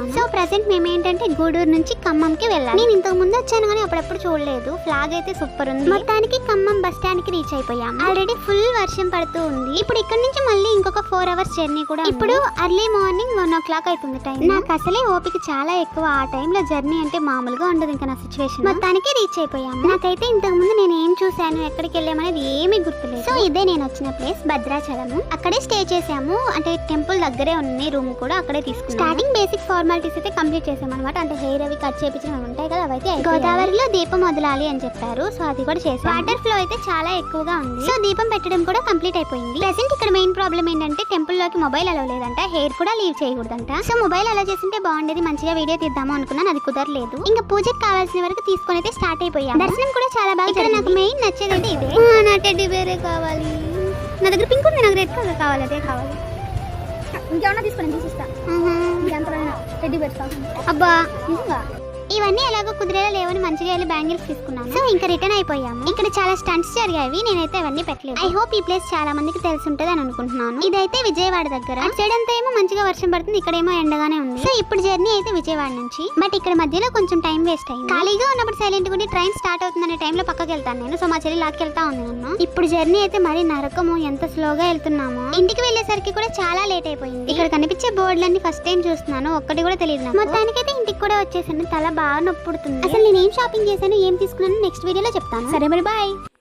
తీసుకున్నాను. So present మేము ఏంటంటే గూడూరు నుంచి ఖమ్మంకి వెళ్ళాలి. నేను ఇంతకు ముందు వచ్చాను కానీ అప్పుడప్పుడు చూడలేదు. ఫ్లాగ్ అయితే సూపర్ ఉంది. మొత్తానికి ఖమ్మం బస్ స్టాండ్ కి రీచ్ అయిపోయాం. ఆల్రెడీ ఫుల్ వర్షం పడుతూ ఉంది. ఇప్పుడు ఇక్కడ నుంచి మళ్ళీ ఇంకొక 4 hours జర్నీ కూడా. ఇప్పుడు అర్లీ మార్నింగ్ 1 o'clock అవుతుంది టైం. నాకు అసలే ఓపిక చాలా ఎక్కువ. ఆ టైంలో జర్నీ అంటే మామూలుగా ఉండదు ఇంకా నా సిచ్యువేషన్. మొత్తానికి రీచ్ అయిపోయాము. నాకైతే ఇంతకు ముందు నేను ఏం చూసాను, ఎక్కడికి వెళ్ళామనేది ఏమీ గుర్తులేదు. సో ఇదే నేను వచ్చిన ప్లేస్ భద్రాచలము. అక్కడే స్టే చేసాము. అంటే టెంపుల్ దగ్గరే ఉంది రూమ్ కూడా, అక్కడే తీసుకున్నాం. స్టార్టింగ్ బేసిక్ ఫార్మాలిటీస్ అయితే కంప్లీట్ చేసాం అనమాట. అంటే హెయిర్ అవి కట్ చేయించడం ఉంటాయి కదా, అవైతే గోదావరిలో దీపం వదలాలి అని చెప్పారు. సో అది కూడా చేసాం. వాటర్ ఫ్లో అయితే చాలా ఎక్కువగా ఉంది. సో దీపం పెట్టడం కూడా కంప్లీట్ అయిపోయింది. ప్రెసెంట్ ఇక్కడ మెయిన్ ప్రాబ్లం ఏంటంటే టెంపుల్ లోకి మొబైల్ అలౌ లేదంట, హెయిర్ కూడా లీవ్ చేయకూడదంట. సో మొబైల్ అలౌ చేస్తుంటే బాగుండేది, మంచిగా వీడియో తీద్దాము అనుకున్నాను, అది కుదరలేదు. ఇంకా పూజకి కావాల్సిన వరకు తీసుకొని అయితే స్టార్ట్ అయిపోయాం. దర్శనం కూడా చాలా బాగా. ఇక్కడ నాకు మెయిన్ నచ్చేది అయితే ఇదే. నా టెడ్డీ బేరే కావాలి. నా దగ్గర పింక్ ఉంది, నాకు రెడ్ కలర్ కావాలి, అదే కావాలి. ఇంకేమన్నా తీసుకొని చూసిస్తా. టెడ్డీ బేర్స్ కావాలి. అబ్బా ఇవన్నీ ఎలాగో కుదిరేలా లేవని మంచిగా వెళ్ళి బ్యాంగిల్స్ తీసుకున్నాను. సో ఇంకా రిటర్న్ అయిపోయాము. ఇక్కడ చాలా స్టంట్స్ జరిగాయి, నేనైతే అవన్నీ పెట్టలేదు. ఐ హోప్ ఈ ప్లేస్ చాలా మందికి తెలిసి ఉంటది అని అనుకుంటున్నాను. ఇదైతే విజయవాడ దగ్గర. అటు సైడ్ అంతా ఏమో మంచిగా వర్షం పడుతుంది, ఇక్కడేమో ఎండగానే ఉంది. సో ఇప్పుడు జర్నీ అయితే విజయవాడ నుంచి. బట్ ఇక్కడ మధ్యలో కొంచెం టైం వేస్ట్ అయింది. ఖాళీగా ఉన్నప్పుడు సైలెంట్ గా ట్రైన్ స్టార్ట్ అవుతుందనే టైంలో పక్కకి వెళ్తాను నేను. సో మా చెల్లి లాక్కెళ్తా ఉంది నన్ను. ఇప్పుడు జర్నీ అయితే మరీ నరకము, ఎంత స్లోగా వెళ్తున్నాము. ఇంటికి వెళ్ళేసరికి కూడా చాలా లేట్ అయిపోయింది. ఇక్కడ కనిపించే బోర్డులన్నీ ఫస్ట్ టైం చూస్తున్నాను, ఒక్కటి కూడా తెలియదు. మొత్తానికైతే ఇంటికి కూడా వచ్చేసాను. తల బాగా నొప్పుడుతుంది. అసలు నేను ఏం షాపింగ్ చేశాను, ఏం తీసుకున్నాను నెక్స్ట్ వీడియోలో చెప్తాను. సరే మరి బాయ్.